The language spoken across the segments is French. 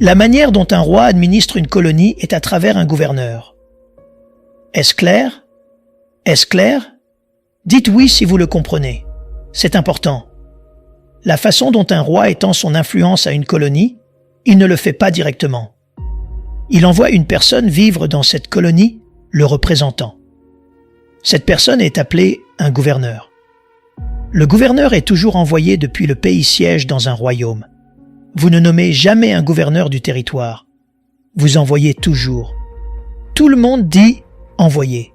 La manière dont un roi administre une colonie est à travers un gouverneur. Est-ce clair? Est-ce clair? Dites oui si vous le comprenez. C'est important. La façon dont un roi étend son influence à une colonie, il ne le fait pas directement. Il envoie une personne vivre dans cette colonie, le représentant. Cette personne est appelée un gouverneur. Le gouverneur est toujours envoyé depuis le pays siège dans un royaume. Vous ne nommez jamais un gouverneur du territoire. Vous envoyez toujours. Tout le monde dit « envoyer ».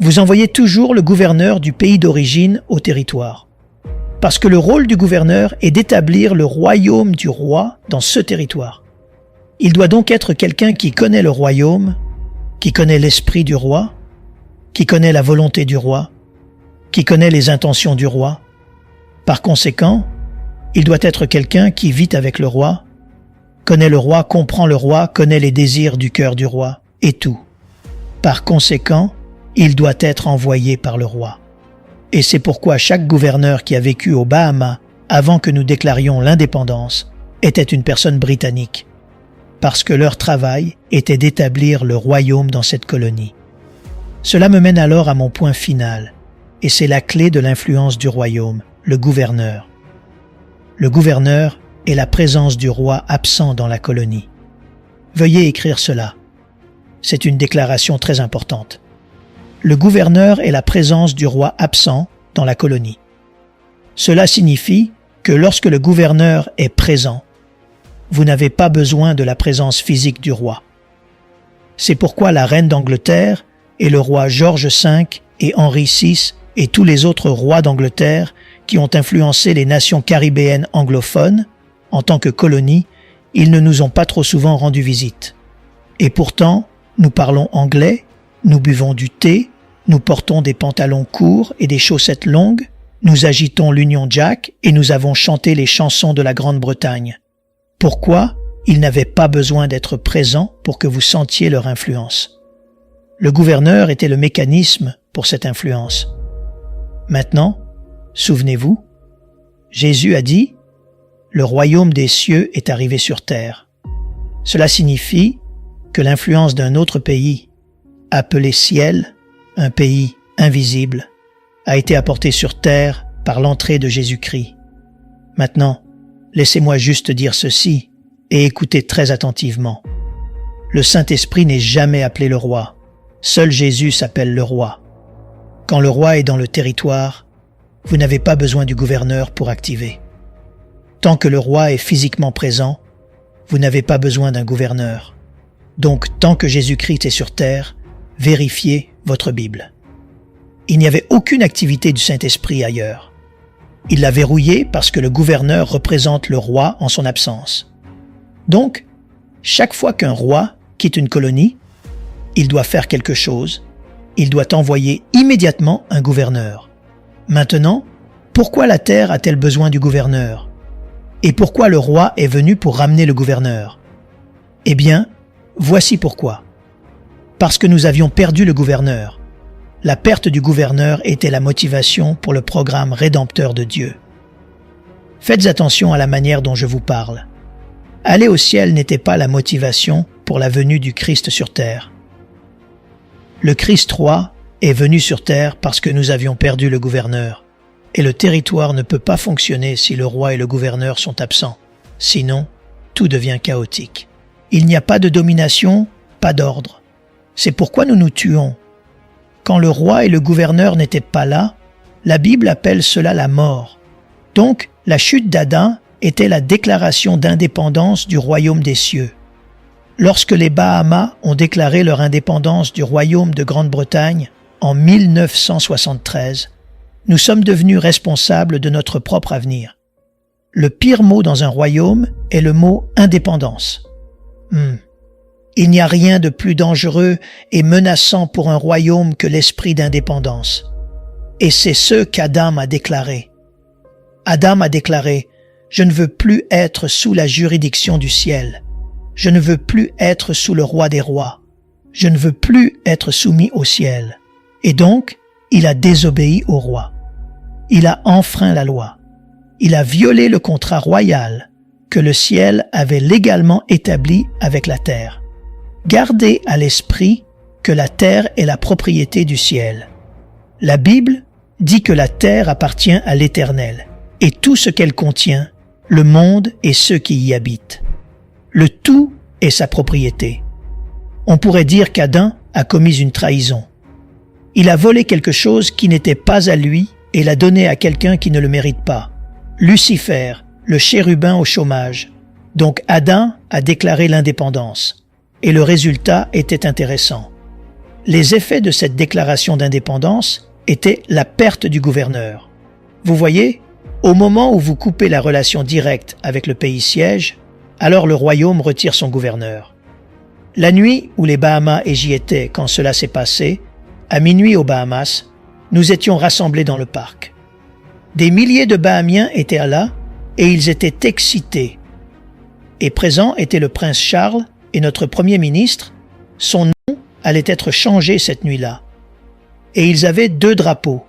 Vous envoyez toujours le gouverneur du pays d'origine au territoire. Parce que le rôle du gouverneur est d'établir le royaume du roi dans ce territoire. Il doit donc être quelqu'un qui connaît le royaume, qui connaît l'esprit du roi, qui connaît la volonté du roi, qui connaît les intentions du roi. Par conséquent, il doit être quelqu'un qui vit avec le roi, connaît le roi, comprend le roi, connaît les désirs du cœur du roi, et tout. Par conséquent, il doit être envoyé par le roi. Et c'est pourquoi chaque gouverneur qui a vécu aux Bahamas avant que nous déclarions l'indépendance était une personne britannique, parce que leur travail était d'établir le royaume dans cette colonie. Cela me mène alors à mon point final, et c'est la clé de l'influence du royaume, le gouverneur. Le gouverneur est la présence du roi absent dans la colonie. Veuillez écrire cela. C'est une déclaration très importante. Le gouverneur est la présence du roi absent dans la colonie. Cela signifie que lorsque le gouverneur est présent, vous n'avez pas besoin de la présence physique du roi. C'est pourquoi la reine d'Angleterre et le roi George V et Henri VI et tous les autres rois d'Angleterre qui ont influencé les nations caribéennes anglophones, en tant que colonie, ils ne nous ont pas trop souvent rendu visite. Et pourtant, nous parlons anglais, nous buvons du thé, nous portons des pantalons courts et des chaussettes longues, nous agitons l'Union Jack et nous avons chanté les chansons de la Grande-Bretagne. Pourquoi ils n'avaient pas besoin d'être présents pour que vous sentiez leur influence? Le gouverneur était le mécanisme pour cette influence. Maintenant, souvenez-vous, Jésus a dit « Le royaume des cieux est arrivé sur terre ». Cela signifie que l'influence d'un autre pays, appelé ciel, un pays invisible, a été apportée sur terre par l'entrée de Jésus-Christ. Maintenant, laissez-moi juste dire ceci et écoutez très attentivement. Le Saint-Esprit n'est jamais appelé le roi. Seul Jésus s'appelle le roi. Quand le roi est dans le territoire, vous n'avez pas besoin du gouverneur pour activer. Tant que le roi est physiquement présent, vous n'avez pas besoin d'un gouverneur. Donc, tant que Jésus-Christ est sur terre, vérifiez votre Bible. Il n'y avait aucune activité du Saint-Esprit ailleurs. Il l'a verrouillé parce que le gouverneur représente le roi en son absence. Donc, chaque fois qu'un roi quitte une colonie, il doit faire quelque chose, il doit envoyer immédiatement un gouverneur. Maintenant, pourquoi la terre a-t-elle besoin du gouverneur? Et pourquoi le roi est venu pour ramener le gouverneur? Eh bien, voici pourquoi. Parce que nous avions perdu le gouverneur. La perte du gouverneur était la motivation pour le programme rédempteur de Dieu. Faites attention à la manière dont je vous parle. Aller au ciel n'était pas la motivation pour la venue du Christ sur terre. Le Christ roi est venu sur terre parce que nous avions perdu le gouverneur. Et le territoire ne peut pas fonctionner si le roi et le gouverneur sont absents. Sinon, tout devient chaotique. Il n'y a pas de domination, pas d'ordre. C'est pourquoi nous nous tuons. Quand le roi et le gouverneur n'étaient pas là, la Bible appelle cela la mort. Donc, la chute d'Adam était la déclaration d'indépendance du royaume des cieux. Lorsque les Bahamas ont déclaré leur indépendance du royaume de Grande-Bretagne en 1973, nous sommes devenus responsables de notre propre avenir. Le pire mot dans un royaume est le mot indépendance. Il n'y a rien de plus dangereux et menaçant pour un royaume que l'esprit d'indépendance. Et c'est ce qu'Adam a déclaré. Adam a déclaré « Je ne veux plus être sous la juridiction du ciel. Je ne veux plus être sous le roi des rois. Je ne veux plus être soumis au ciel. » Et donc, il a désobéi au roi. Il a enfreint la loi. Il a violé le contrat royal que le ciel avait légalement établi avec la terre. Gardez à l'esprit que la terre est la propriété du ciel. La Bible dit que la terre appartient à l'Éternel, et tout ce qu'elle contient, le monde et ceux qui y habitent. Le tout est sa propriété. On pourrait dire qu'Adam a commis une trahison. Il a volé quelque chose qui n'était pas à lui et l'a donné à quelqu'un qui ne le mérite pas. Lucifer, le chérubin au chômage. Donc Adam a déclaré l'indépendance. Et le résultat était intéressant. Les effets de cette déclaration d'indépendance étaient la perte du gouverneur. Vous voyez, au moment où vous coupez la relation directe avec le pays siège, alors le royaume retire son gouverneur. La nuit où les Bahamas et j'y étais quand cela s'est passé, à minuit aux Bahamas, nous étions rassemblés dans le parc. Des milliers de Bahamiens étaient là et ils étaient excités. Et présent était le prince Charles et notre premier ministre. Son nom allait être changé cette nuit-là. Et ils avaient 2 drapeaux.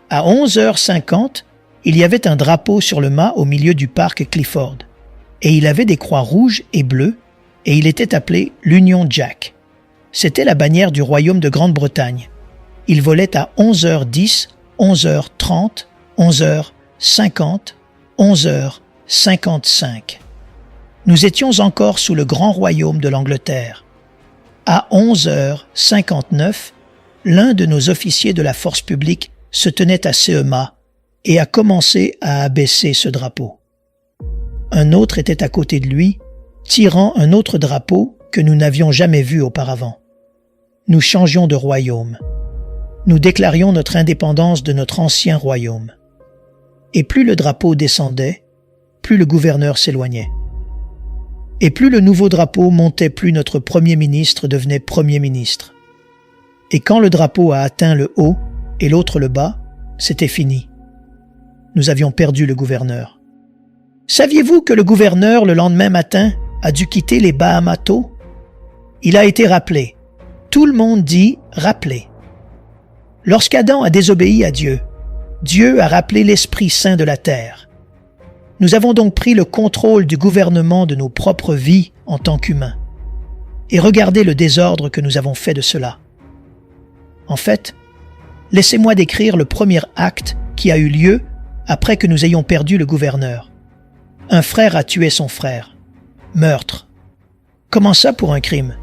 À 11h50, il y avait un drapeau sur le mât au milieu du parc Clifford. Et il avait des croix rouges et bleues, et il était appelé l'Union Jack. C'était la bannière du royaume de Grande-Bretagne. Il volait à 11h10, 11h30, 11h50, 11h55. Nous étions encore sous le grand royaume de l'Angleterre. À 11h59, l'un de nos officiers de la force publique se tenait à ses mâts et a commencé à abaisser ce drapeau. Un autre était à côté de lui, tirant un autre drapeau que nous n'avions jamais vu auparavant. Nous changions de royaume. Nous déclarions notre indépendance de notre ancien royaume. Et plus le drapeau descendait, plus le gouverneur s'éloignait. Et plus le nouveau drapeau montait, plus notre premier ministre devenait premier ministre. Et quand le drapeau a atteint le haut et l'autre le bas, c'était fini. Nous avions perdu le gouverneur. Saviez-vous que le gouverneur, le lendemain matin, a dû quitter les Bahamas tôt? Il a été rappelé. Tout le monde dit « rappelé ». Lorsqu'Adam a désobéi à Dieu, Dieu a rappelé l'Esprit Saint de la terre. Nous avons donc pris le contrôle du gouvernement de nos propres vies en tant qu'humains. Et regardez le désordre que nous avons fait de cela. En fait, laissez-moi décrire le premier acte qui a eu lieu après que nous ayons perdu le gouverneur. Un frère a tué son frère. Meurtre. Comment ça pour un crime?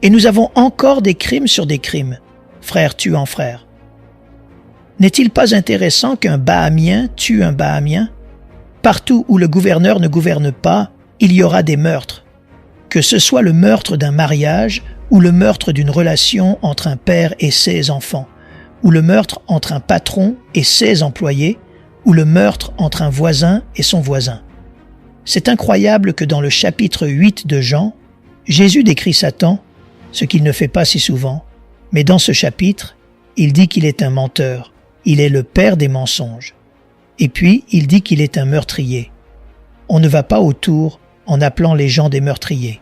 Et nous avons encore des crimes sur des crimes, frère tuant frère. N'est-il pas intéressant qu'un Bahamien tue un Bahamien? Partout où le gouverneur ne gouverne pas, il y aura des meurtres. Que ce soit le meurtre d'un mariage ou le meurtre d'une relation entre un père et ses enfants, ou le meurtre entre un patron et ses employés, ou le meurtre entre un voisin et son voisin. C'est incroyable que dans le chapitre 8 de Jean, Jésus décrit Satan, ce qu'il ne fait pas si souvent, mais dans ce chapitre, il dit qu'il est un menteur, il est le père des mensonges. Et puis, il dit qu'il est un meurtrier. On ne va pas autour en appelant les gens des meurtriers.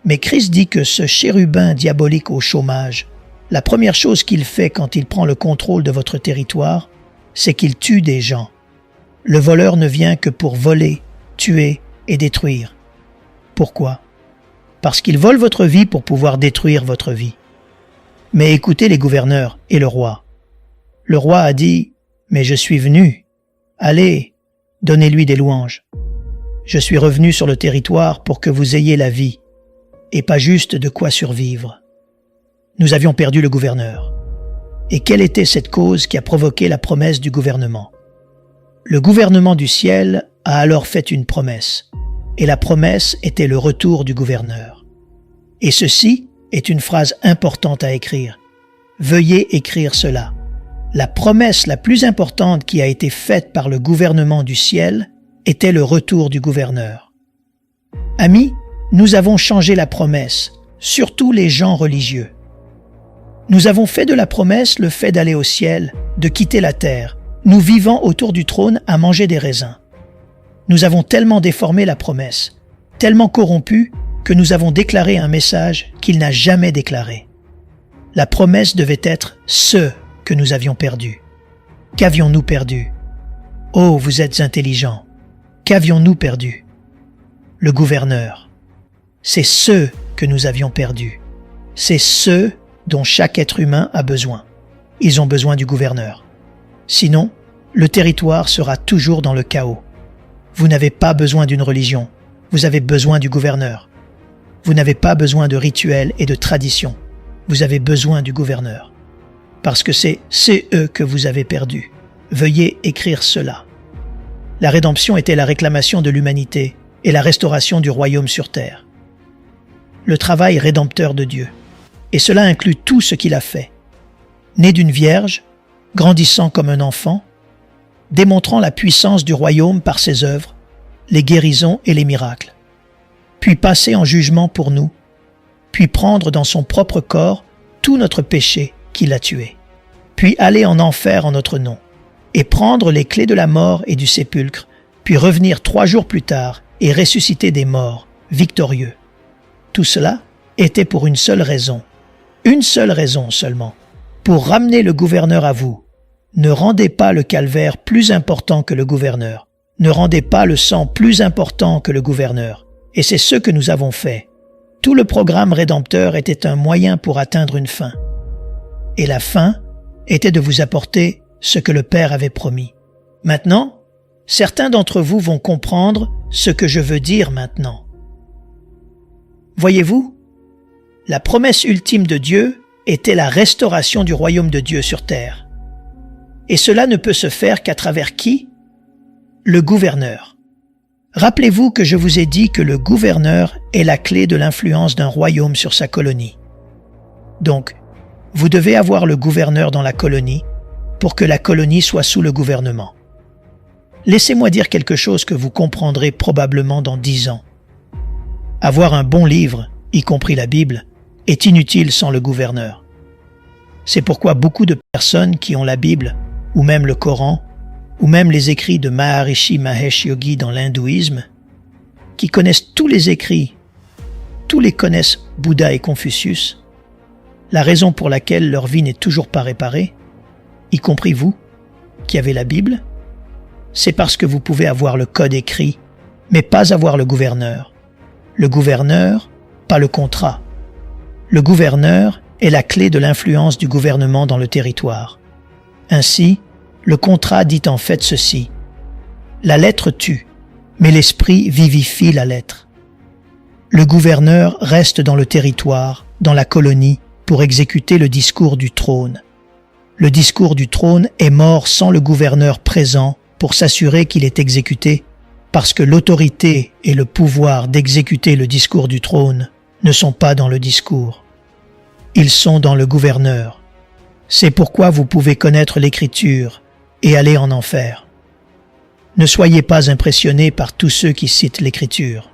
Mais Christ dit que ce chérubin diabolique au chômage, la première chose qu'il fait quand il prend le contrôle de votre territoire, c'est qu'il tue des gens. Le voleur ne vient que pour voler, tuer et détruire. Pourquoi? Parce qu'il vole votre vie pour pouvoir détruire votre vie. Mais écoutez les gouverneurs et le roi. Le roi a dit « Mais je suis venu. Allez, donnez-lui des louanges. Je suis revenu sur le territoire pour que vous ayez la vie, et pas juste de quoi survivre. » Nous avions perdu le gouverneur. Et quelle était cette cause qui a provoqué la promesse du gouvernement? Le gouvernement du ciel a alors fait une promesse, et la promesse était le retour du gouverneur. Et ceci est une phrase importante à écrire. Veuillez écrire cela. La promesse la plus importante qui a été faite par le gouvernement du ciel était le retour du gouverneur. Amis, nous avons changé la promesse, surtout les gens religieux. Nous avons fait de la promesse le fait d'aller au ciel, de quitter la terre, nous vivant autour du trône à manger des raisins. Nous avons tellement déformé la promesse, tellement corrompu que nous avons déclaré un message qu'il n'a jamais déclaré. La promesse devait être ce que nous avions perdu. Qu'avions-nous perdu? Oh, vous êtes intelligents. Qu'avions-nous perdu? le gouverneur. C'est ceux que nous avions perdus. C'est ceux dont chaque être humain a besoin. Ils ont besoin du gouverneur. Sinon, le territoire sera toujours dans le chaos. Vous n'avez pas besoin d'une religion, vous avez besoin du gouverneur. Vous n'avez pas besoin de rituels et de traditions, vous avez besoin du gouverneur. Parce que c'est eux que vous avez perdus. Veuillez écrire cela. La rédemption était la réclamation de l'humanité et la restauration du royaume sur terre. Le travail rédempteur de Dieu. Et cela inclut tout ce qu'il a fait. Né d'une vierge, grandissant comme un enfant, démontrant la puissance du royaume par ses œuvres, les guérisons et les miracles. Puis passer en jugement pour nous, puis prendre dans son propre corps tout notre péché qu'il a tué, puis aller en enfer en notre nom, et prendre les clés de la mort et du sépulcre, puis revenir 3 jours plus tard et ressusciter des morts, victorieux. Tout cela était pour une seule raison seulement, pour ramener le gouverneur à vous. Ne rendez pas le calvaire plus important que le gouverneur. Ne rendez pas le sang plus important que le gouverneur. Et c'est ce que nous avons fait. Tout le programme rédempteur était un moyen pour atteindre une fin. Et la fin était de vous apporter ce que le Père avait promis. Maintenant, certains d'entre vous vont comprendre ce que je veux dire maintenant. Voyez-vous, la promesse ultime de Dieu était la restauration du royaume de Dieu sur terre. Et cela ne peut se faire qu'à travers qui? Le gouverneur. Rappelez-vous que je vous ai dit que le gouverneur est la clé de l'influence d'un royaume sur sa colonie. Donc, vous devez avoir le gouverneur dans la colonie pour que la colonie soit sous le gouvernement. Laissez-moi dire quelque chose que vous comprendrez probablement dans 10 ans. Avoir un bon livre, y compris la Bible, est inutile sans le gouverneur. C'est pourquoi beaucoup de personnes qui ont la Bible, ou même le Coran, ou même les écrits de Maharishi Mahesh Yogi dans l'hindouisme, qui connaissent tous les écrits, tous les connaissent Bouddha et Confucius, la raison pour laquelle leur vie n'est toujours pas réparée, y compris vous, qui avez la Bible, c'est parce que vous pouvez avoir le code écrit, mais pas avoir le gouverneur. Le gouverneur, pas le contrat. Le gouverneur est la clé de l'influence du gouvernement dans le territoire. Ainsi, le contrat dit en fait ceci. La lettre tue, mais l'esprit vivifie la lettre. Le gouverneur reste dans le territoire, dans la colonie, pour exécuter le discours du trône. Le discours du trône est mort sans le gouverneur présent pour s'assurer qu'il est exécuté, parce que l'autorité et le pouvoir d'exécuter le discours du trône ne sont pas dans le discours. Ils sont dans le gouverneur. C'est pourquoi vous pouvez connaître l'Écriture et aller en enfer. Ne soyez pas impressionnés par tous ceux qui citent l'Écriture.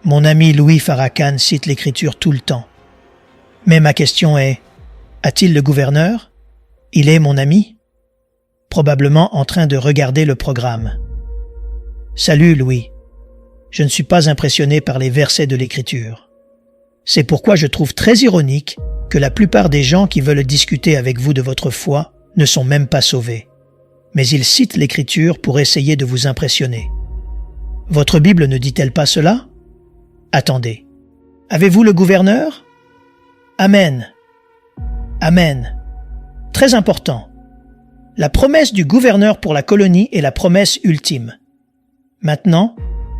Mon ami Louis Farrakhan cite l'Écriture tout le temps. Mais ma question est, a-t-il le gouverneur? Il est mon ami? Probablement en train de regarder le programme. Salut Louis. Je ne suis pas impressionné par les versets de l'Écriture. C'est pourquoi je trouve très ironique que la plupart des gens qui veulent discuter avec vous de votre foi ne sont même pas sauvés. Mais ils citent l'Écriture pour essayer de vous impressionner. Votre Bible ne dit-elle pas cela? Attendez. Avez-vous le gouverneur? Amen. Amen. Très important. La promesse du gouverneur pour la colonie est la promesse ultime. Maintenant,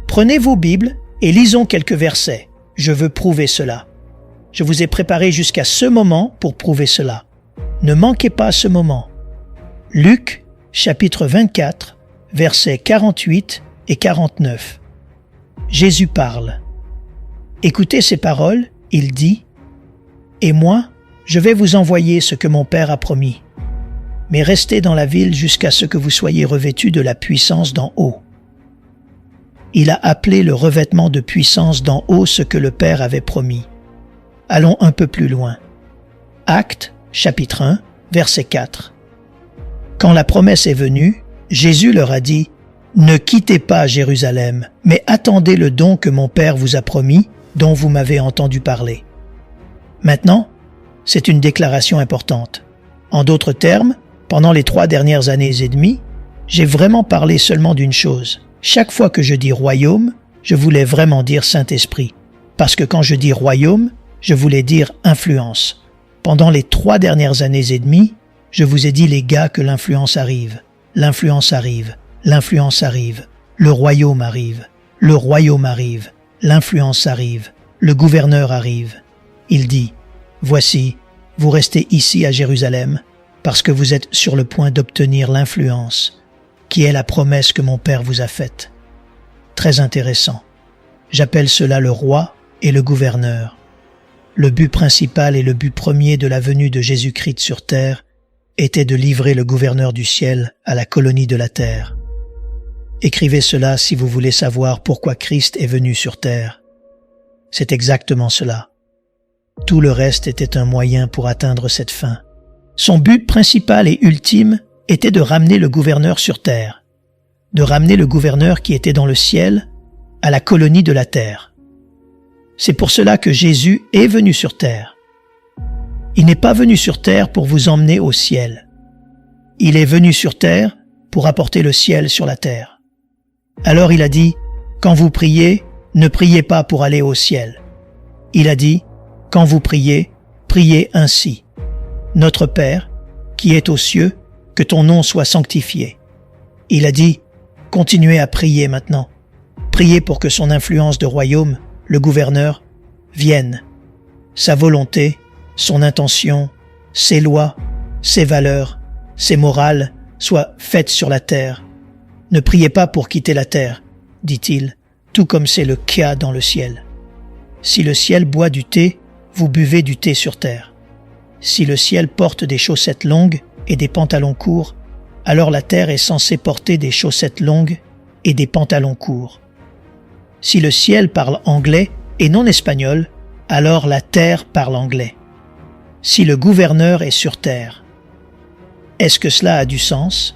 prenez vos Bibles et lisons quelques versets. Je veux prouver cela. Je vous ai préparé jusqu'à ce moment pour prouver cela. Ne manquez pas ce moment. Luc, chapitre 24, versets 48 et 49. Jésus parle. Écoutez ces paroles, il dit « Et moi, je vais vous envoyer ce que mon Père a promis. Mais restez dans la ville jusqu'à ce que vous soyez revêtus de la puissance d'en haut. » Il a appelé le revêtement de puissance d'en haut ce que le Père avait promis. Allons un peu plus loin. Actes, chapitre 1, verset 4. Quand la promesse est venue, Jésus leur a dit « Ne quittez pas Jérusalem, mais attendez le don que mon Père vous a promis, dont vous m'avez entendu parler. » Maintenant, c'est une déclaration importante. En d'autres termes, pendant les 3 dernières années et demie, j'ai vraiment parlé seulement d'une chose. Chaque fois que je dis royaume, je voulais vraiment dire Saint-Esprit, parce que quand je dis royaume, je voulais dire influence. Pendant les 3 dernières années et demie, je vous ai dit les gars que l'influence arrive, l'influence arrive, l'influence arrive, le royaume arrive, le royaume arrive, l'influence arrive, le gouverneur arrive. Il dit, voici, vous restez ici à Jérusalem, parce que vous êtes sur le point d'obtenir l'influence, qui est la promesse que mon Père vous a faite. Très intéressant. J'appelle cela le roi et le gouverneur. Le but principal et le but premier de la venue de Jésus-Christ sur terre était de livrer le gouverneur du ciel à la colonie de la terre. Écrivez cela si vous voulez savoir pourquoi Christ est venu sur terre. C'est exactement cela. Tout le reste était un moyen pour atteindre cette fin. Son but principal et ultime était de ramener le gouverneur sur terre, de ramener le gouverneur qui était dans le ciel à la colonie de la terre. C'est pour cela que Jésus est venu sur terre. Il n'est pas venu sur terre pour vous emmener au ciel. Il est venu sur terre pour apporter le ciel sur la terre. Alors il a dit, quand vous priez, ne priez pas pour aller au ciel. Il a dit, quand vous priez, priez ainsi. Notre Père, qui est aux cieux, que ton nom soit sanctifié. Il a dit, continuez à prier maintenant. Priez pour que son influence de royaume, le gouverneur, vienne. Sa volonté, son intention, ses lois, ses valeurs, ses morales soient faites sur la terre. Ne priez pas pour quitter la terre, dit-il, tout comme c'est le cas dans le ciel. Si le ciel boit du thé, vous buvez du thé sur terre. Si le ciel porte des chaussettes longues et des pantalons courts, alors la terre est censée porter des chaussettes longues et des pantalons courts. Si le ciel parle anglais et non espagnol, alors la terre parle anglais. Si le gouverneur est sur terre, est-ce que cela a du sens?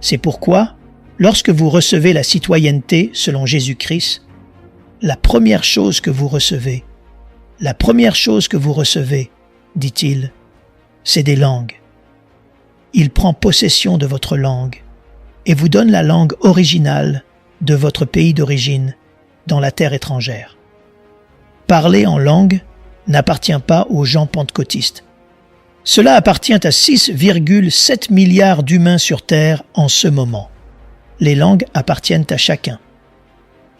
C'est pourquoi, lorsque vous recevez la citoyenneté selon Jésus-Christ, la première chose que vous recevez, dit-il, c'est des langues. Il prend possession de votre langue et vous donne la langue originale de votre pays d'origine dans la terre étrangère. Parler en langue n'appartient pas aux gens pentecôtistes. Cela appartient à 6,7 milliards d'humains sur terre en ce moment. Les langues appartiennent à chacun.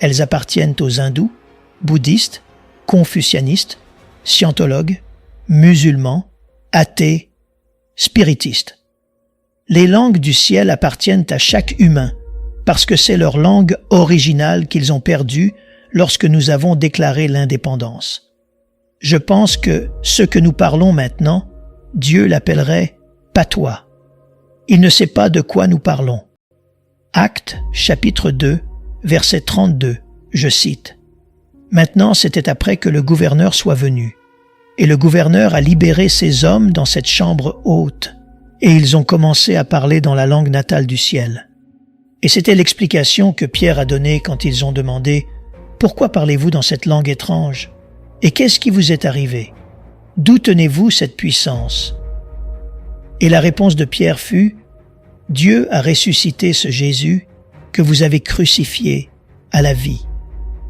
Elles appartiennent aux hindous, bouddhistes, confucianistes, scientologues, musulmans, athées, spiritistes. Les langues du ciel appartiennent à chaque humain parce que c'est leur langue originale qu'ils ont perdue lorsque nous avons déclaré l'indépendance. Je pense que ce que nous parlons maintenant, Dieu l'appellerait patois. Il ne sait pas de quoi nous parlons. Actes, chapitre 2, verset 32, je cite. Maintenant, c'était après que le gouverneur soit venu. Et le gouverneur a libéré ses hommes dans cette chambre haute, et ils ont commencé à parler dans la langue natale du ciel. Et c'était l'explication que Pierre a donnée quand ils ont demandé « Pourquoi parlez-vous dans cette langue étrange? Et qu'est-ce qui vous est arrivé? D'où tenez-vous cette puissance ?» Et la réponse de Pierre fut « Dieu a ressuscité ce Jésus que vous avez crucifié à la vie.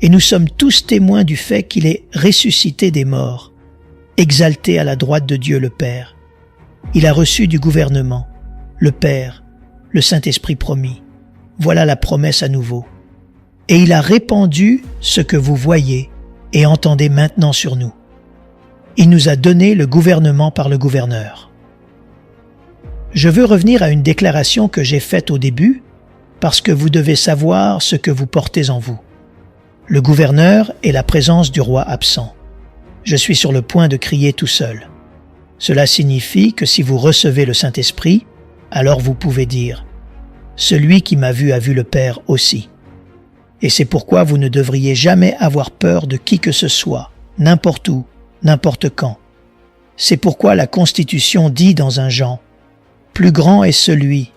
Et nous sommes tous témoins du fait qu'il est ressuscité des morts, exalté à la droite de Dieu le Père. Il a reçu du gouvernement, le Père, le Saint-Esprit promis. Voilà la promesse à nouveau. Et il a répandu ce que vous voyez et entendez maintenant sur nous. Il nous a donné le gouvernement par le gouverneur. Je veux revenir à une déclaration que j'ai faite au début, parce que vous devez savoir ce que vous portez en vous. Le gouverneur est la présence du roi absent. Je suis sur le point de crier tout seul. Cela signifie que si vous recevez le Saint-Esprit, alors vous pouvez dire « Celui qui m'a vu a vu le Père aussi ». Et c'est pourquoi vous ne devriez jamais avoir peur de qui que ce soit, n'importe où, n'importe quand. C'est pourquoi la Constitution dit dans un Jean « Plus grand est celui ».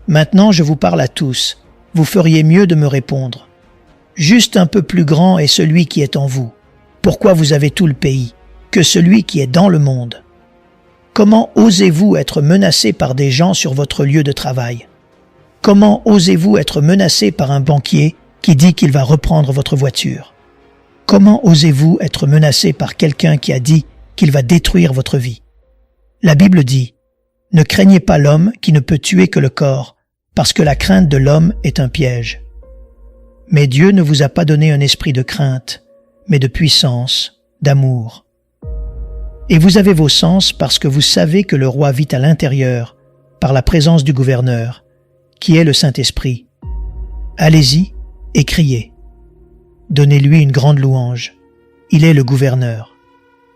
Maintenant je vous parle à tous, vous feriez mieux de me répondre. Juste un peu plus grand est celui qui est en vous. Pourquoi vous avez tout le pays, que celui qui est dans le monde? Comment osez-vous être menacé par des gens sur votre lieu de travail? Comment osez-vous être menacé par un banquier qui dit qu'il va reprendre votre voiture? Comment osez-vous être menacé par quelqu'un qui a dit qu'il va détruire votre vie? La Bible dit « Ne craignez pas l'homme qui ne peut tuer que le corps, parce que la crainte de l'homme est un piège. » Mais Dieu ne vous a pas donné un esprit de crainte, mais de puissance, d'amour. Et vous avez vos sens parce que vous savez que le roi vit à l'intérieur, par la présence du gouverneur, qui est le Saint-Esprit. Allez-y et criez. Donnez-lui une grande louange. Il est le gouverneur.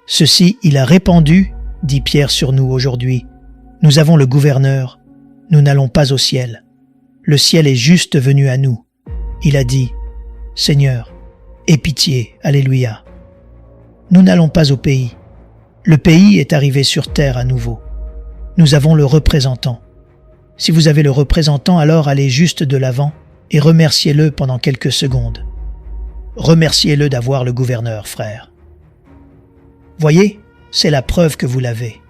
Ceci il a répandu, dit Pierre sur nous aujourd'hui. Nous avons le gouverneur, nous n'allons pas au ciel. Le ciel est juste venu à nous. Il a dit, Seigneur, aie pitié, alléluia. Nous n'allons pas au pays. Le pays est arrivé sur terre à nouveau. Nous avons le représentant. Si vous avez le représentant, alors allez juste de l'avant et remerciez-le pendant quelques secondes. Remerciez-le d'avoir le gouverneur, frère. Voyez, c'est la preuve que vous l'avez.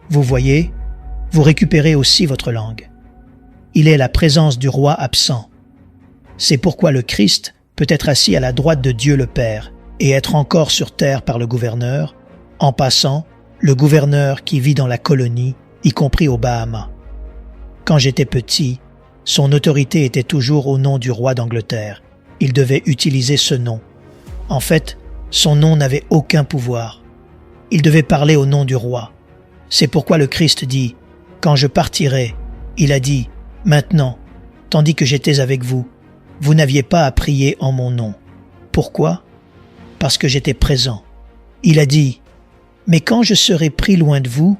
Vous voyez, vous récupérez aussi votre langue. Il est la présence du roi absent. C'est pourquoi le Christ peut être assis à la droite de Dieu le Père et être encore sur terre par le gouverneur, en passant, le gouverneur qui vit dans la colonie, y compris aux Bahamas. Quand j'étais petit, son autorité était toujours au nom du roi d'Angleterre. Il devait utiliser ce nom. En fait, son nom n'avait aucun pouvoir. Il devait parler au nom du roi. C'est pourquoi le Christ dit, « Quand je partirai », il a dit, « Maintenant, tandis que j'étais avec vous, vous n'aviez pas à prier en mon nom. » Pourquoi? Parce que j'étais présent. Il a dit, « Mais quand je serai pris loin de vous,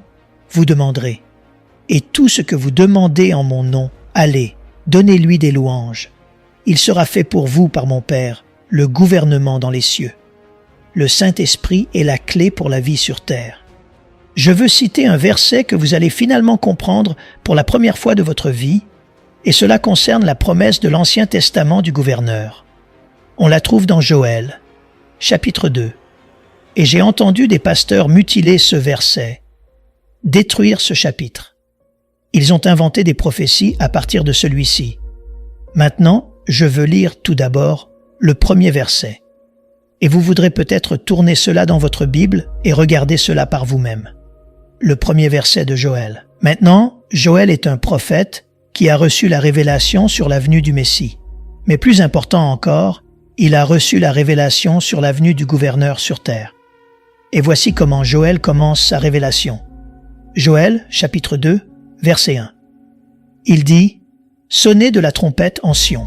vous demanderez. Et tout ce que vous demandez en mon nom, allez, donnez-lui des louanges. Il sera fait pour vous par mon Père, le gouvernement dans les cieux. Le Saint-Esprit est la clé pour la vie sur terre. » Je veux citer un verset que vous allez finalement comprendre pour la première fois de votre vie, et cela concerne la promesse de l'Ancien Testament du gouverneur. On la trouve dans Joël, chapitre 2. Et j'ai entendu des pasteurs mutiler ce verset, détruire ce chapitre. Ils ont inventé des prophéties à partir de celui-ci. Maintenant, je veux lire tout d'abord le premier verset. Et vous voudrez peut-être tourner cela dans votre Bible et regarder cela par vous-même. Le premier verset de Joël. Maintenant, Joël est un prophète qui a reçu la révélation sur la venue du Messie. Mais plus important encore, il a reçu la révélation sur la venue du gouverneur sur terre. Et voici comment Joël commence sa révélation. Joël, chapitre 2, verset 1. Il dit « Sonnez de la trompette en Sion ».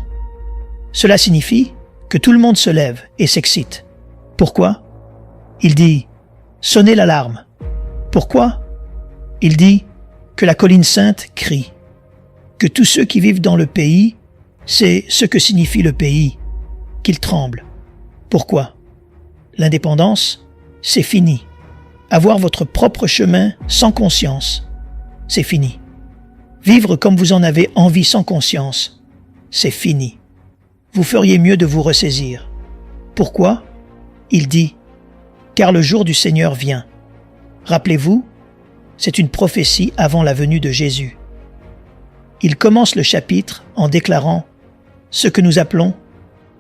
Cela signifie que tout le monde se lève et s'excite. Pourquoi? Il dit « Sonnez l'alarme ». Pourquoi? Il dit que la colline sainte crie, que tous ceux qui vivent dans le pays, c'est ce que signifie le pays, qu'ils tremblent. Pourquoi? L'indépendance, c'est fini. Avoir votre propre chemin sans conscience, c'est fini. Vivre comme vous en avez envie sans conscience, c'est fini. Vous feriez mieux de vous ressaisir. Pourquoi? Il dit « Car le jour du Seigneur vient ». Rappelez-vous, c'est une prophétie avant la venue de Jésus. Il commence le chapitre en déclarant ce que nous appelons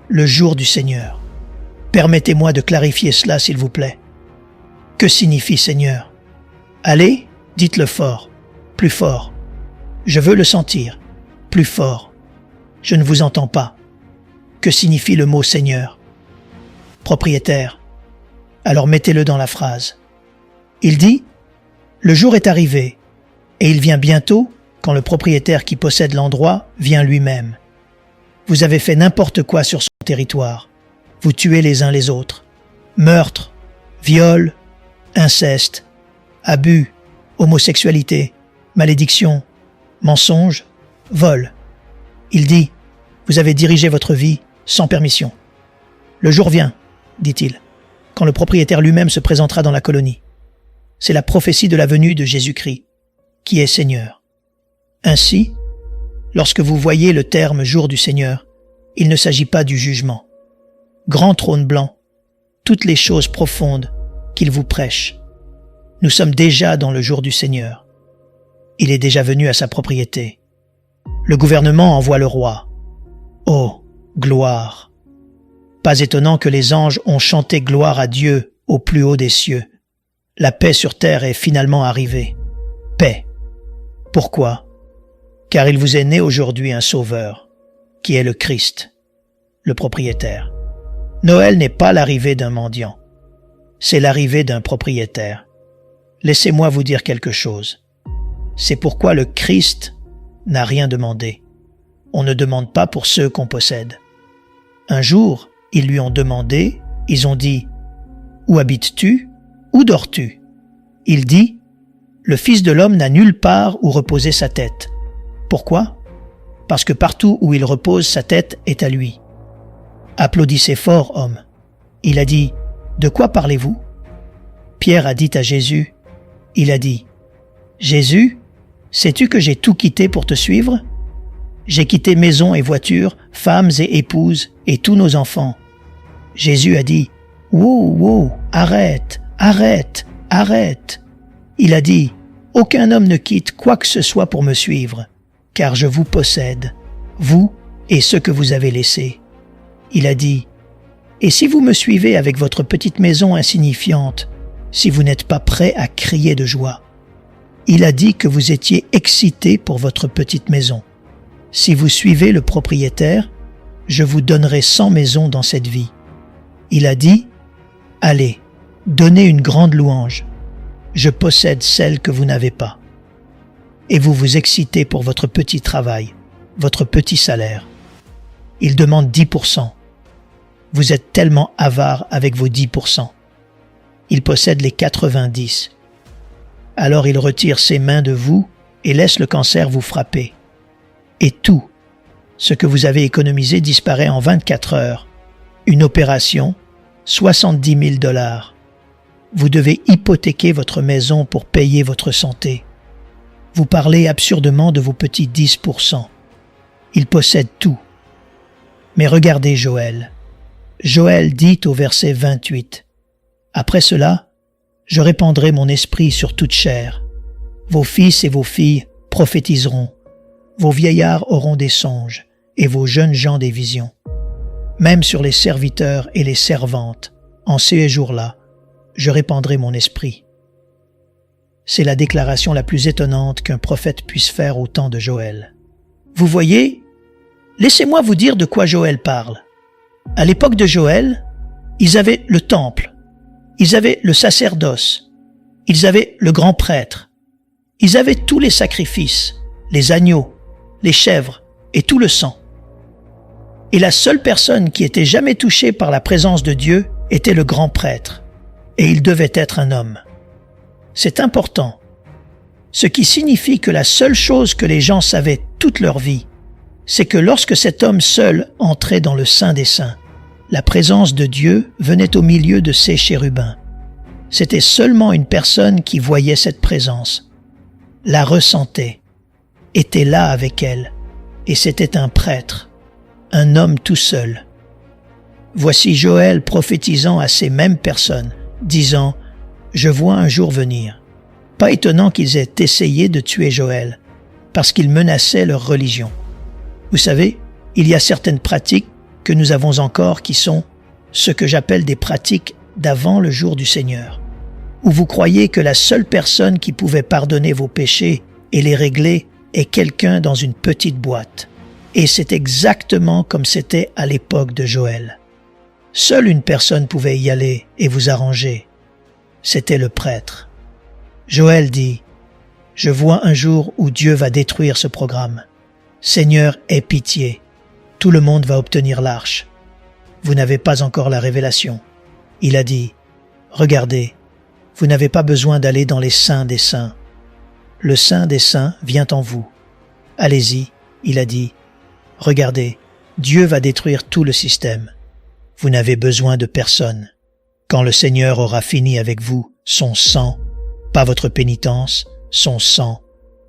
le jour du Seigneur. Permettez-moi de clarifier cela, s'il vous plaît. Que signifie Seigneur? Allez, dites-le fort, plus fort. Je veux le sentir, plus fort. Je ne vous entends pas. Que signifie le mot Seigneur? Propriétaire. Alors mettez-le dans la phrase. Il dit « Le jour est arrivé, et il vient bientôt quand le propriétaire qui possède l'endroit vient lui-même. Vous avez fait n'importe quoi sur son territoire. Vous tuez les uns les autres. Meurtre, viol, inceste, abus, homosexualité, malédiction, mensonge, vol. Il dit « Vous avez dirigé votre vie sans permission. Le jour vient, dit-il, quand le propriétaire lui-même se présentera dans la colonie. C'est la prophétie de la venue de Jésus-Christ, qui est Seigneur. Ainsi, lorsque vous voyez le terme « jour du Seigneur », il ne s'agit pas du jugement. Grand trône blanc, toutes les choses profondes qu'il vous prêche. Nous sommes déjà dans le jour du Seigneur. Il est déjà venu à sa propriété. Le gouvernement envoie le roi. Oh, gloire. Pas étonnant que les anges ont chanté gloire à Dieu au plus haut des cieux. La paix sur terre est finalement arrivée. Paix. Pourquoi? Car il vous est né aujourd'hui un sauveur, qui est le Christ, le propriétaire. Noël n'est pas l'arrivée d'un mendiant, c'est l'arrivée d'un propriétaire. Laissez-moi vous dire quelque chose. C'est pourquoi le Christ n'a rien demandé. On ne demande pas pour ceux qu'on possède. Un jour, ils lui ont demandé, ils ont dit « Où habites-tu? Où dors-tu » Il dit « Le Fils de l'homme n'a nulle part où reposer sa tête. » Pourquoi? Parce que partout où il repose sa tête est à lui. Applaudissez fort, homme. Il a dit « De quoi parlez-vous » Pierre a dit à Jésus, il a dit « Jésus, sais-tu que j'ai tout quitté pour te suivre? J'ai quitté maison et voiture, femmes et épouses et tous nos enfants. » Jésus a dit « Wow, wow, arrête, arrête, arrête. » Il a dit « Aucun homme ne quitte quoi que ce soit pour me suivre, car je vous possède, vous et ceux que vous avez laissés. » Il a dit « Et si vous me suivez avec votre petite maison insignifiante, si vous n'êtes pas prêt à crier de joie? » Il a dit que vous étiez excité pour votre petite maison. Si vous suivez le propriétaire, je vous donnerai 100 maisons dans cette vie. Il a dit « Allez, donnez une grande louange. Je possède celle que vous n'avez pas. » Et vous vous excitez pour votre petit travail, votre petit salaire. Il demande 10%. Vous êtes tellement avare avec vos 10%. Il possède les 90. Alors il retire ses mains de vous et laisse le cancer vous frapper. Et tout, ce que vous avez économisé disparaît en 24 heures. Une opération, 70 000 $. Vous devez hypothéquer votre maison pour payer votre santé. Vous parlez absurdement de vos petits 10%. Il possède tout. Mais regardez Joël. Joël dit au verset 28, « Après cela, je répandrai mon esprit sur toute chair. Vos fils et vos filles prophétiseront. Vos vieillards auront des songes, et vos jeunes gens des visions. Même sur les serviteurs et les servantes, en ces jours-là, je répandrai mon esprit. » C'est la déclaration la plus étonnante qu'un prophète puisse faire au temps de Joël. Vous voyez, laissez-moi vous dire de quoi Joël parle. À l'époque de Joël, ils avaient le temple, ils avaient le sacerdoce, ils avaient le grand prêtre, ils avaient tous les sacrifices, les agneaux, les chèvres et tout le sang. Et la seule personne qui était jamais touchée par la présence de Dieu était le grand prêtre, et il devait être un homme. C'est important, ce qui signifie que la seule chose que les gens savaient toute leur vie, c'est que lorsque cet homme seul entrait dans le Saint des Saints, la présence de Dieu venait au milieu de ses chérubins. C'était seulement une personne qui voyait cette présence, la ressentait, était là avec elle, et c'était un prêtre, un homme tout seul. Voici Joël prophétisant à ces mêmes personnes, disant « Je vois un jour venir ». Pas étonnant qu'ils aient essayé de tuer Joël, parce qu'il menaçait leur religion. Vous savez, il y a certaines pratiques que nous avons encore qui sont ce que j'appelle des pratiques d'avant le jour du Seigneur, où vous croyez que la seule personne qui pouvait pardonner vos péchés et les régler est quelqu'un dans une petite boîte. Et c'est exactement comme c'était à l'époque de Joël. Seule une personne pouvait y aller et vous arranger. C'était le prêtre. Joël dit « Je vois un jour où Dieu va détruire ce programme. Seigneur, aie pitié. Tout le monde va obtenir l'arche. Vous n'avez pas encore la révélation. » Il a dit « Regardez, vous n'avez pas besoin d'aller dans les saints des saints. Le saint des saints vient en vous. Allez-y, il a dit. Regardez, Dieu va détruire tout le système. Vous n'avez besoin de personne. Quand le Seigneur aura fini avec vous, son sang, pas votre pénitence, son sang,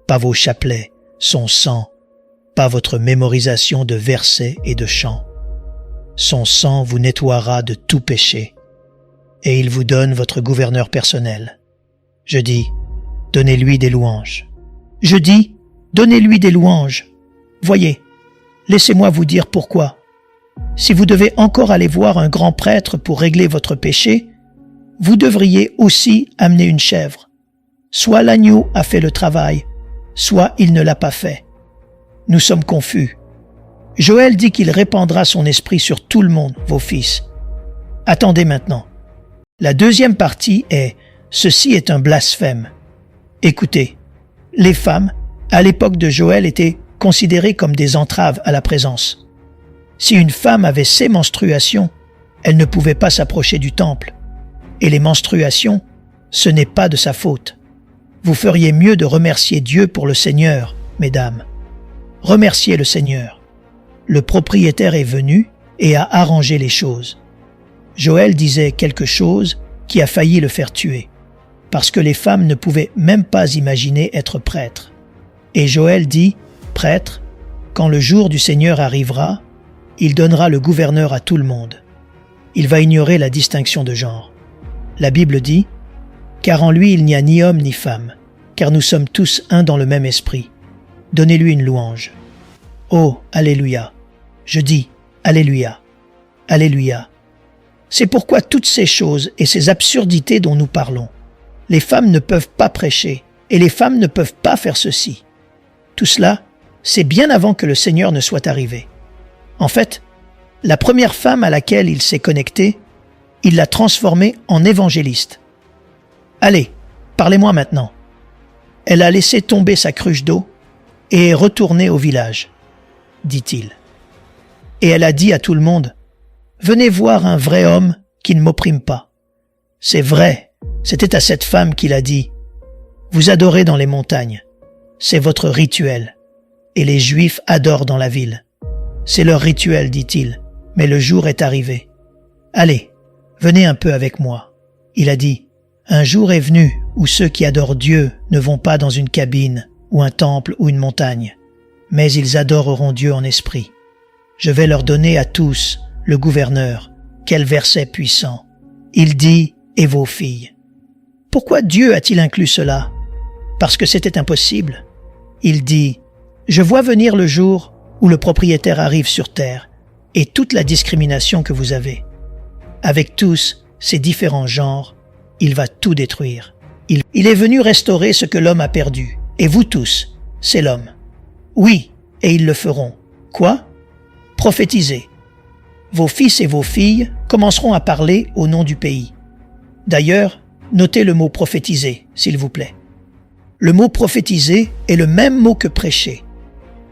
pas vos chapelets, son sang, pas votre mémorisation de versets et de chants. Son sang vous nettoiera de tout péché. Et il vous donne votre gouverneur personnel. Je dis, donnez-lui des louanges. Je dis, donnez-lui des louanges. Voyez, laissez-moi vous dire pourquoi. si vous devez encore aller voir un grand prêtre pour régler votre péché, vous devriez aussi amener une chèvre. Soit l'agneau a fait le travail, soit il ne l'a pas fait. Nous sommes confus. Joël dit qu'il répandra son esprit sur tout le monde, vos fils. Attendez maintenant. La deuxième partie est « Ceci est un blasphème ». Écoutez, les femmes, à l'époque de Joël, étaient considérées comme des entraves à la présence. Si une femme avait ses menstruations, elle ne pouvait pas s'approcher du temple. Et les menstruations, ce n'est pas de sa faute. Vous feriez mieux de remercier Dieu pour le Seigneur, mesdames. Remerciez le Seigneur. Le propriétaire est venu et a arrangé les choses. Joël disait quelque chose qui a failli le faire tuer, parce que les femmes ne pouvaient même pas imaginer être prêtres. Et Joël dit, « Prêtre, quand le jour du Seigneur arrivera, il donnera le gouverneur à tout le monde. Il va ignorer la distinction de genre. » La Bible dit, « Car en lui il n'y a ni homme ni femme, car nous sommes tous un dans le même esprit. Donnez-lui une louange. » Oh, Alléluia. Je dis, Alléluia. Alléluia. C'est pourquoi toutes ces choses et ces absurdités dont nous parlons, les femmes ne peuvent pas prêcher et les femmes ne peuvent pas faire ceci. Tout cela, c'est bien avant que le Seigneur ne soit arrivé. En fait, la première femme à laquelle il s'est connecté, il l'a transformée en évangéliste. Allez, parlez-moi maintenant. Elle a laissé tomber sa cruche d'eau et est retournée au village, dit-il. Et elle a dit à tout le monde, « Venez voir un vrai homme qui ne m'opprime pas. » C'est vrai, c'était à cette femme qu'il a dit, « Vous adorez dans les montagnes. C'est votre rituel. Et les Juifs adorent dans la ville. C'est leur rituel, dit-il, mais le jour est arrivé. Allez, venez un peu avec moi. » Il a dit, « Un jour est venu où ceux qui adorent Dieu ne vont pas dans une cabine ou un temple ou une montagne, mais ils adoreront Dieu en esprit. Je vais leur donner à tous le gouverneur. » Quel verset puissant. Il dit « et vos filles ». Pourquoi Dieu a-t-il inclus cela? Parce que c'était impossible. Il dit « Je vois venir le jour où le propriétaire arrive sur terre et toute la discrimination que vous avez. Avec tous ces différents genres, il va tout détruire. Il est venu restaurer ce que l'homme a perdu. Et vous tous, c'est l'homme. Oui, et ils le feront. Quoi? Prophétiser. Vos fils et vos filles commenceront à parler au nom du pays. D'ailleurs, notez le mot prophétiser, s'il vous plaît. Le mot prophétiser est le même mot que prêcher.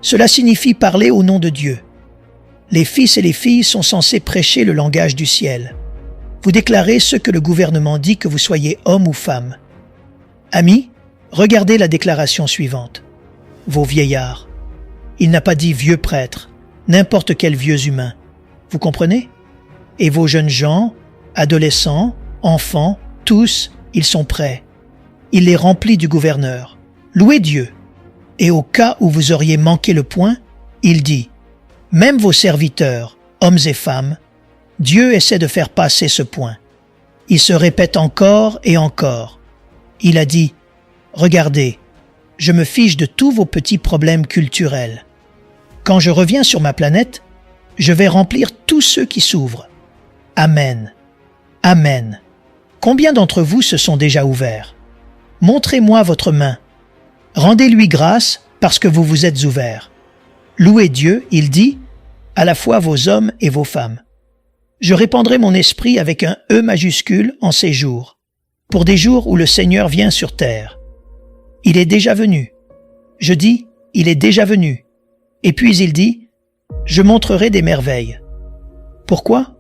Cela signifie parler au nom de Dieu. Les fils et les filles sont censés prêcher le langage du ciel. Vous déclarez ce que le gouvernement dit, que vous soyez homme ou femme. Amis, regardez la déclaration suivante. Vos vieillards. Il n'a pas dit vieux prêtres, n'importe quel vieux humain. Vous comprenez? Et vos jeunes gens, adolescents, enfants, tous, ils sont prêts. Il les remplit du gouverneur. Louez Dieu. Et au cas où vous auriez manqué le point, il dit, même vos serviteurs, hommes et femmes, Dieu essaie de faire passer ce point. Il se répète encore et encore. Il a dit, regardez, je me fiche de tous vos petits problèmes culturels. Quand je reviens sur ma planète, je vais remplir tous ceux qui s'ouvrent. Amen. Amen. Combien d'entre vous se sont déjà ouverts? Montrez-moi votre main. Rendez-lui grâce parce que vous vous êtes ouverts. Louez Dieu, il dit, à la fois vos hommes et vos femmes. Je répandrai mon esprit avec un E majuscule en ces jours, pour des jours où le Seigneur vient sur terre. Il est déjà venu. Je dis, il est déjà venu. Et puis il dit, je montrerai des merveilles. Pourquoi?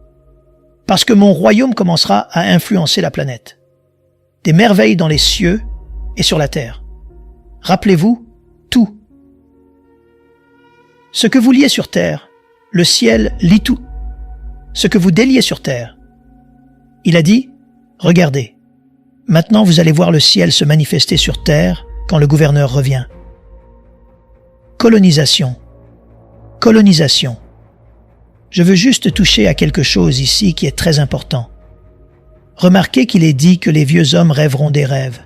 Parce que mon royaume commencera à influencer la planète. Des merveilles dans les cieux et sur la terre. Rappelez-vous, tout. Ce que vous liez sur terre, le ciel lit tout. Ce que vous déliez sur terre. Il a dit, regardez, maintenant vous allez voir le ciel se manifester sur terre quand le gouverneur revient. Colonisation. Colonisation. Je veux juste toucher à quelque chose ici qui est très important. Remarquez qu'il est dit que les vieux hommes rêveront des rêves.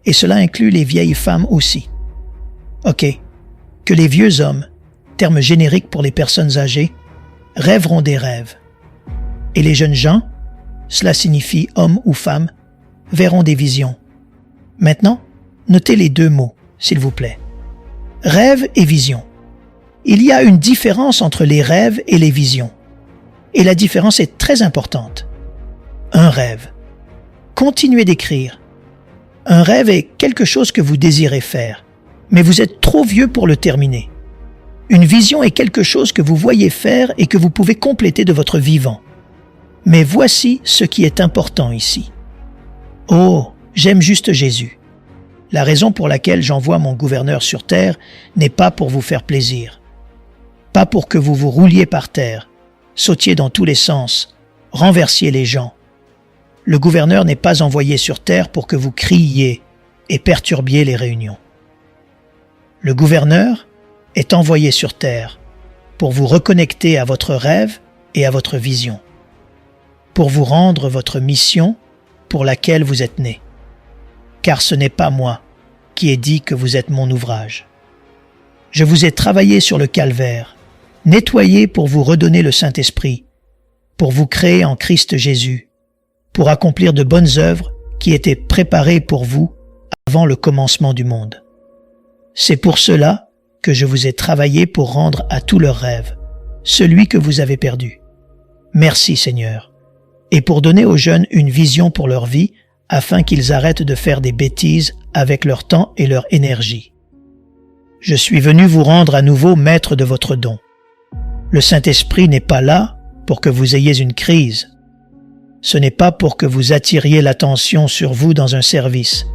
Et cela inclut les vieilles femmes aussi. Ok, que les vieux hommes, terme générique pour les personnes âgées, rêveront des rêves. Et les jeunes gens, cela signifie hommes ou femmes, verront des visions. Maintenant, notez les deux mots, s'il vous plaît. Rêve et vision. Il y a une différence entre les rêves et les visions. Et la différence est très importante. Un rêve. Continuez d'écrire. Un rêve est quelque chose que vous désirez faire, mais vous êtes trop vieux pour le terminer. Une vision est quelque chose que vous voyez faire et que vous pouvez compléter de votre vivant. Mais voici ce qui est important ici. Oh, j'aime juste Jésus. La raison pour laquelle j'envoie mon gouverneur sur terre n'est pas pour vous faire plaisir. Pas pour que vous vous rouliez par terre, sautiez dans tous les sens, renversiez les gens. Le gouverneur n'est pas envoyé sur terre pour que vous criiez et perturbiez les réunions. Le gouverneur est envoyé sur terre pour vous reconnecter à votre rêve et à votre vision, pour vous rendre votre mission pour laquelle vous êtes né. Car ce n'est pas moi qui ai dit que vous êtes mon ouvrage. Je vous ai travaillé sur le calvaire, nettoyé pour vous redonner le Saint-Esprit, pour vous créer en Christ Jésus, pour accomplir de bonnes œuvres qui étaient préparées pour vous avant le commencement du monde. C'est pour cela que je vous ai travaillé pour rendre à tous leurs rêves, celui que vous avez perdu. Merci Seigneur, et pour donner aux jeunes une vision pour leur vie, afin qu'ils arrêtent de faire des bêtises avec leur temps et leur énergie. Je suis venu vous rendre à nouveau maître de votre don. Le Saint-Esprit n'est pas là pour que vous ayez une crise. Ce n'est pas pour que vous attiriez l'attention sur vous dans un service,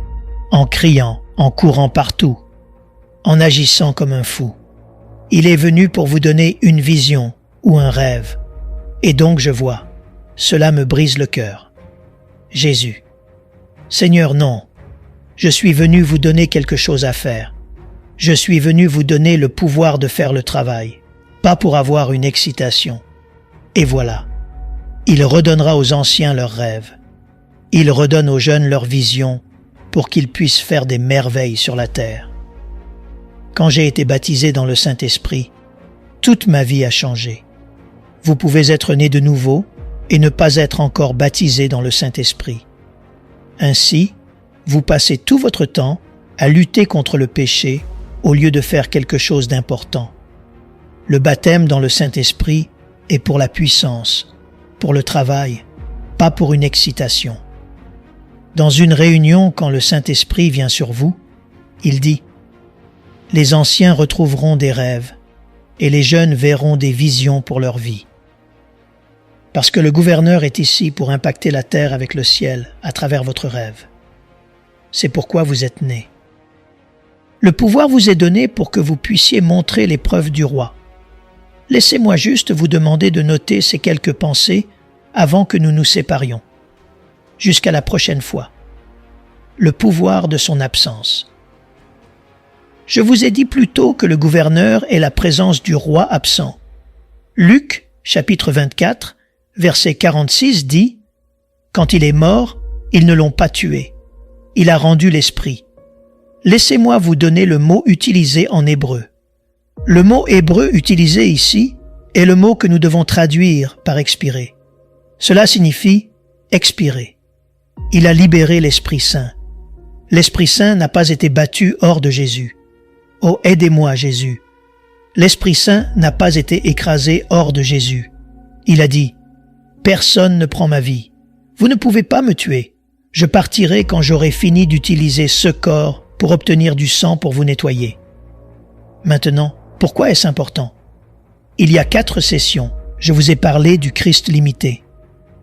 en criant, en courant partout, en agissant comme un fou. Il est venu pour vous donner une vision ou un rêve. Et donc je vois, cela me brise le cœur. Jésus. Seigneur, non. Je suis venu vous donner quelque chose à faire. Je suis venu vous donner le pouvoir de faire le travail, pas pour avoir une excitation. Et voilà. Il redonnera aux anciens leurs rêves. Il redonne aux jeunes leurs visions pour qu'ils puissent faire des merveilles sur la terre. Quand j'ai été baptisé dans le Saint-Esprit, toute ma vie a changé. Vous pouvez être né de nouveau et ne pas être encore baptisé dans le Saint-Esprit. Ainsi, vous passez tout votre temps à lutter contre le péché au lieu de faire quelque chose d'important. Le baptême dans le Saint-Esprit est pour la puissance, pour le travail, pas pour une excitation. Dans une réunion, quand le Saint-Esprit vient sur vous, il dit « Les anciens retrouveront des rêves et les jeunes verront des visions pour leur vie. » Parce que le gouverneur est ici pour impacter la terre avec le ciel à travers votre rêve. C'est pourquoi vous êtes nés. Le pouvoir vous est donné pour que vous puissiez montrer les preuves du roi. Laissez-moi juste vous demander de noter ces quelques pensées avant que nous nous séparions. Jusqu'à la prochaine fois. Le pouvoir de son absence. Je vous ai dit plus tôt que le gouverneur est la présence du roi absent. Luc, chapitre 24, verset 46 dit « Quand il est mort, ils ne l'ont pas tué. Il a rendu l'esprit. » Laissez-moi vous donner le mot utilisé en hébreu. Le mot hébreu utilisé ici est le mot que nous devons traduire par expirer. Cela signifie expirer. Il a libéré l'Esprit Saint. L'Esprit Saint n'a pas été battu hors de Jésus. Oh, aidez-moi, Jésus. L'Esprit Saint n'a pas été écrasé hors de Jésus. Il a dit « Personne ne prend ma vie. Vous ne pouvez pas me tuer. Je partirai quand j'aurai fini d'utiliser ce corps pour obtenir du sang pour vous nettoyer. » Maintenant, pourquoi est-ce important? Il y a 4 sessions, je vous ai parlé du Christ limité.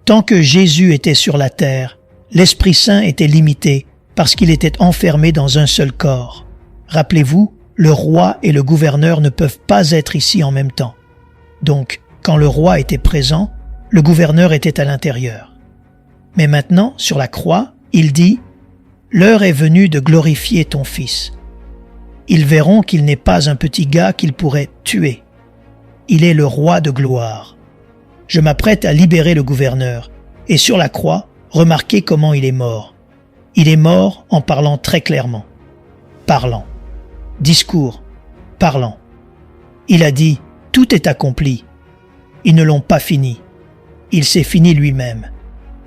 Tant que Jésus était sur la terre, l'Esprit Saint était limité parce qu'il était enfermé dans un seul corps. Rappelez-vous, le roi et le gouverneur ne peuvent pas être ici en même temps. Donc, quand le roi était présent, le gouverneur était à l'intérieur. Mais maintenant, sur la croix, il dit « L'heure est venue de glorifier ton Fils. » Ils verront qu'il n'est pas un petit gars qu'ils pourraient tuer. Il est le roi de gloire. Je m'apprête à libérer le gouverneur, et sur la croix, remarquez comment il est mort. Il est mort en parlant très clairement. Parlant. Discours. Parlant. Il a dit « Tout est accompli ». Ils ne l'ont pas fini. Il s'est fini lui-même.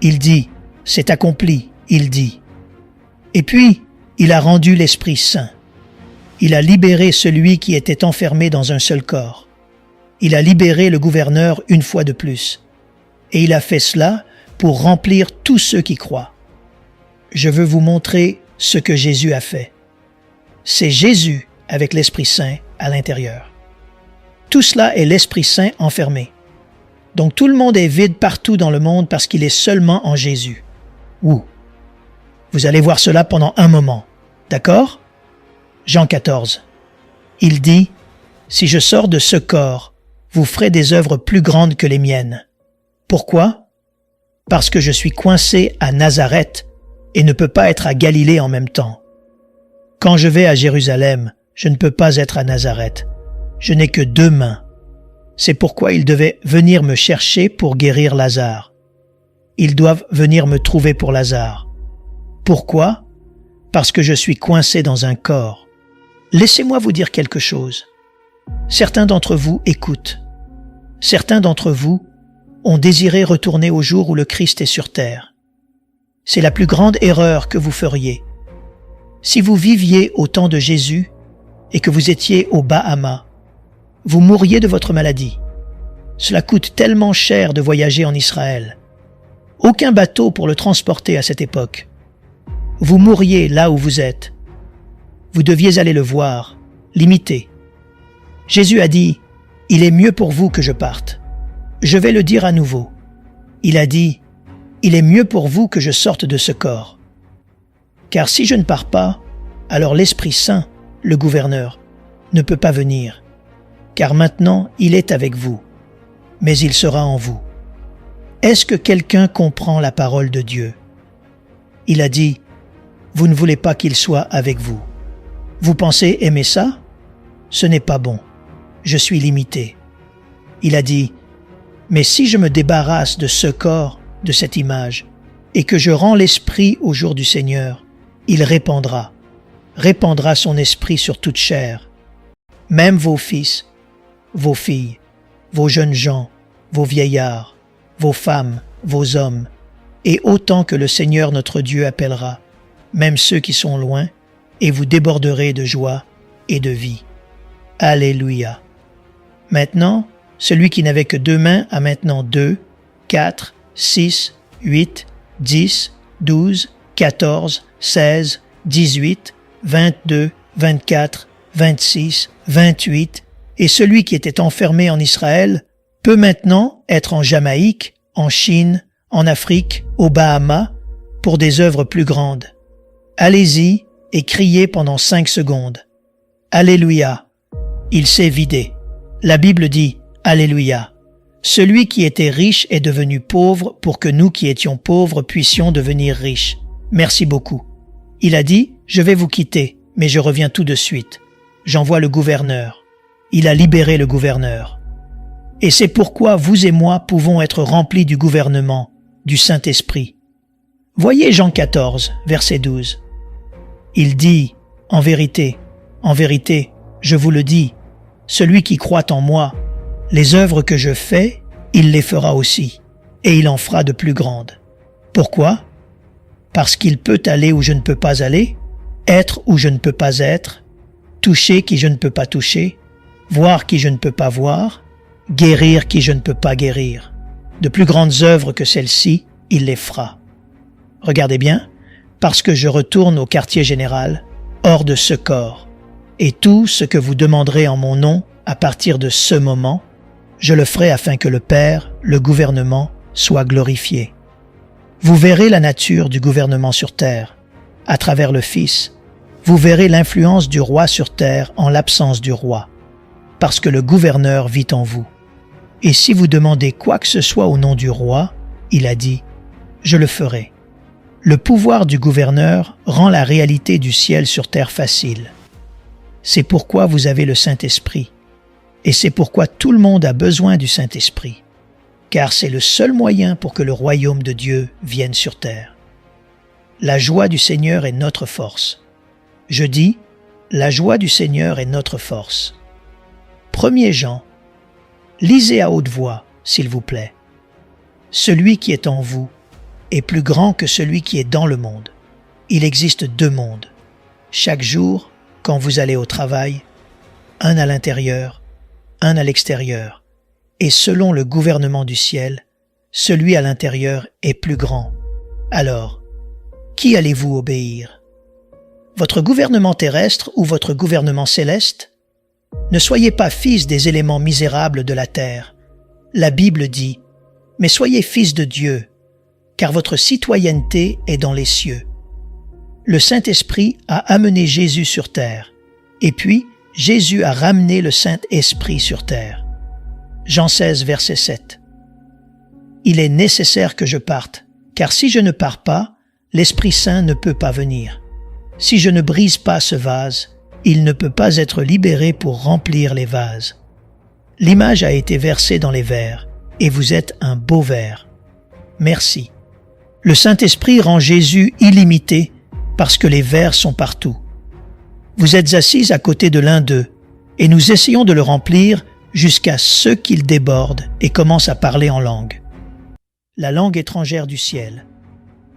Il dit, c'est accompli, il dit. Et puis, il a rendu l'Esprit Saint. Il a libéré celui qui était enfermé dans un seul corps. Il a libéré le gouverneur une fois de plus. Et il a fait cela pour remplir tous ceux qui croient. Je veux vous montrer ce que Jésus a fait. C'est Jésus avec l'Esprit Saint à l'intérieur. Tout cela est l'Esprit Saint enfermé. Donc tout le monde est vide partout dans le monde parce qu'il est seulement en Jésus. Ouh! Vous allez voir cela pendant un moment. D'accord? Jean 14. Il dit, « Si je sors de ce corps, vous ferez des œuvres plus grandes que les miennes. » Pourquoi? Parce que je suis coincé à Nazareth et ne peux pas être à Galilée en même temps. Quand je vais à Jérusalem, je ne peux pas être à Nazareth. Je n'ai que 2 mains. C'est pourquoi ils devaient venir me chercher pour guérir Lazare. Ils doivent venir me trouver pour Lazare. Pourquoi? Parce que je suis coincé dans un corps. Laissez-moi vous dire quelque chose. Certains d'entre vous écoutent. Certains d'entre vous ont désiré retourner au jour où le Christ est sur terre. C'est la plus grande erreur que vous feriez. Si vous viviez au temps de Jésus et que vous étiez aux Bahamas, vous mourriez de votre maladie. Cela coûte tellement cher de voyager en Israël. Aucun bateau pour le transporter à cette époque. Vous mourriez là où vous êtes. Vous deviez aller le voir, l'imiter. Jésus a dit, « Il est mieux pour vous que je parte. » Je vais le dire à nouveau. Il a dit, « Il est mieux pour vous que je sorte de ce corps. » Car si je ne pars pas, alors l'Esprit Saint, le gouverneur, ne peut pas venir. Car maintenant, il est avec vous, mais il sera en vous. Est-ce que quelqu'un comprend la parole de Dieu? Il a dit, « Vous ne voulez pas qu'il soit avec vous. » Vous pensez aimer ça? Ce n'est pas bon. Je suis limité. Il a dit, « Mais si je me débarrasse de ce corps, de cette image, et que je rends l'esprit au jour du Seigneur, il répandra son esprit sur toute chair. Même vos fils, vos filles, vos jeunes gens, vos vieillards, vos femmes, vos hommes, et autant que le Seigneur notre Dieu appellera, même ceux qui sont loin, et vous déborderez de joie et de vie. Alléluia. Maintenant, celui qui n'avait que 2 mains a maintenant 2, 4, 6, 8, 10, 12, 14, 16, 18, 22, 24, 26, 28, et celui qui était enfermé en Israël peut maintenant être en Jamaïque, en Chine, en Afrique, aux Bahamas, pour des œuvres plus grandes. Allez-y et criez pendant 5 secondes. Alléluia. Il s'est vidé. La Bible dit Alléluia. Celui qui était riche est devenu pauvre pour que nous qui étions pauvres puissions devenir riches. Merci beaucoup. Il a dit, je vais vous quitter, mais je reviens tout de suite. J'envoie le gouverneur. Il a libéré le gouverneur. Et c'est pourquoi vous et moi pouvons être remplis du gouvernement, du Saint-Esprit. Voyez Jean 14, verset 12. Il dit, en vérité, je vous le dis, celui qui croit en moi, les œuvres que je fais, il les fera aussi, et il en fera de plus grandes. Pourquoi? Parce qu'il peut aller où je ne peux pas aller, être où je ne peux pas être, toucher qui je ne peux pas toucher, voir qui je ne peux pas voir, guérir qui je ne peux pas guérir. De plus grandes œuvres que celles-ci, il les fera. Regardez bien, parce que je retourne au quartier général, hors de ce corps, et tout ce que vous demanderez en mon nom à partir de ce moment, je le ferai afin que le Père, le gouvernement, soit glorifié. Vous verrez la nature du gouvernement sur terre, à travers le Fils. Vous verrez l'influence du roi sur terre en l'absence du roi, parce que le gouverneur vit en vous. Et si vous demandez quoi que ce soit au nom du roi, il a dit, je le ferai. Le pouvoir du gouverneur rend la réalité du ciel sur terre facile. C'est pourquoi vous avez le Saint-Esprit. Et c'est pourquoi tout le monde a besoin du Saint-Esprit. Car c'est le seul moyen pour que le royaume de Dieu vienne sur terre. La joie du Seigneur est notre force. Je dis, la joie du Seigneur est notre force. 1er Jean. Lisez à haute voix, s'il vous plaît. Celui qui est en vous est plus grand que celui qui est dans le monde. Il existe 2 mondes. Chaque jour, quand vous allez au travail, un à l'intérieur, un à l'extérieur. Et selon le gouvernement du ciel, celui à l'intérieur est plus grand. Alors, qui allez-vous obéir? Votre gouvernement terrestre ou votre gouvernement céleste? Ne soyez pas fils des éléments misérables de la terre. La Bible dit, mais soyez fils de Dieu, car votre citoyenneté est dans les cieux. Le Saint-Esprit a amené Jésus sur terre, et puis Jésus a ramené le Saint-Esprit sur terre. Jean 16, verset 7. Il est nécessaire que je parte, car si je ne pars pas, l'Esprit Saint ne peut pas venir. Si je ne brise pas ce vase, il ne peut pas être libéré pour remplir les vases. L'image a été versée dans les verres, et vous êtes un beau verre. Merci. Le Saint-Esprit rend Jésus illimité parce que les verres sont partout. Vous êtes assis à côté de l'un d'eux, et nous essayons de le remplir jusqu'à ce qu'il déborde et commence à parler en langue. La langue étrangère du ciel.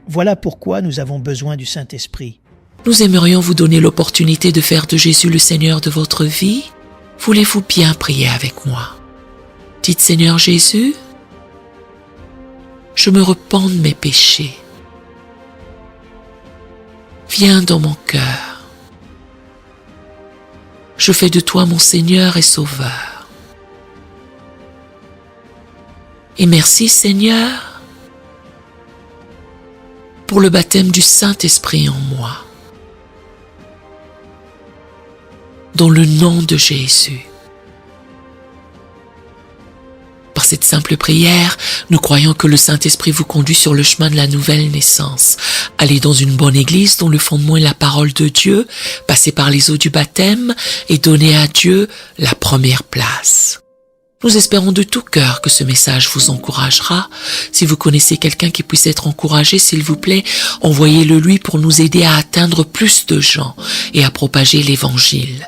Voilà pourquoi nous avons besoin du Saint-Esprit. Nous aimerions vous donner l'opportunité de faire de Jésus le Seigneur de votre vie. Voulez-vous bien prier avec moi? Dites, Seigneur Jésus, je me repens de mes péchés. Viens dans mon cœur. Je fais de toi mon Seigneur et Sauveur. Et merci, Seigneur, pour le baptême du Saint-Esprit en moi. Dans le nom de Jésus. Par cette simple prière, nous croyons que le Saint-Esprit vous conduit sur le chemin de la nouvelle naissance. Allez dans une bonne église dont le fondement est la parole de Dieu, passez par les eaux du baptême et donnez à Dieu la première place. Nous espérons de tout cœur que ce message vous encouragera. Si vous connaissez quelqu'un qui puisse être encouragé, s'il vous plaît, envoyez-le lui pour nous aider à atteindre plus de gens et à propager l'Évangile.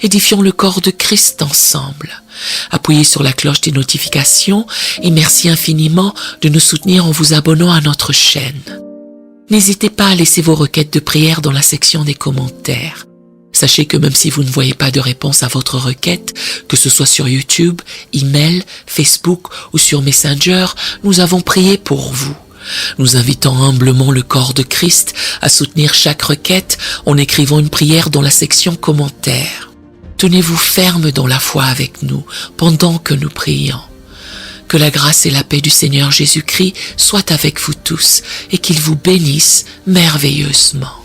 Édifions le corps de Christ ensemble. Appuyez sur la cloche des notifications et merci infiniment de nous soutenir en vous abonnant à notre chaîne. N'hésitez pas à laisser vos requêtes de prière dans la section des commentaires. Sachez que même si vous ne voyez pas de réponse à votre requête, que ce soit sur YouTube, email, Facebook ou sur Messenger, nous avons prié pour vous. Nous invitons humblement le corps de Christ à soutenir chaque requête en écrivant une prière dans la section commentaires. Tenez-vous ferme dans la foi avec nous pendant que nous prions. Que la grâce et la paix du Seigneur Jésus-Christ soient avec vous tous et qu'il vous bénisse merveilleusement.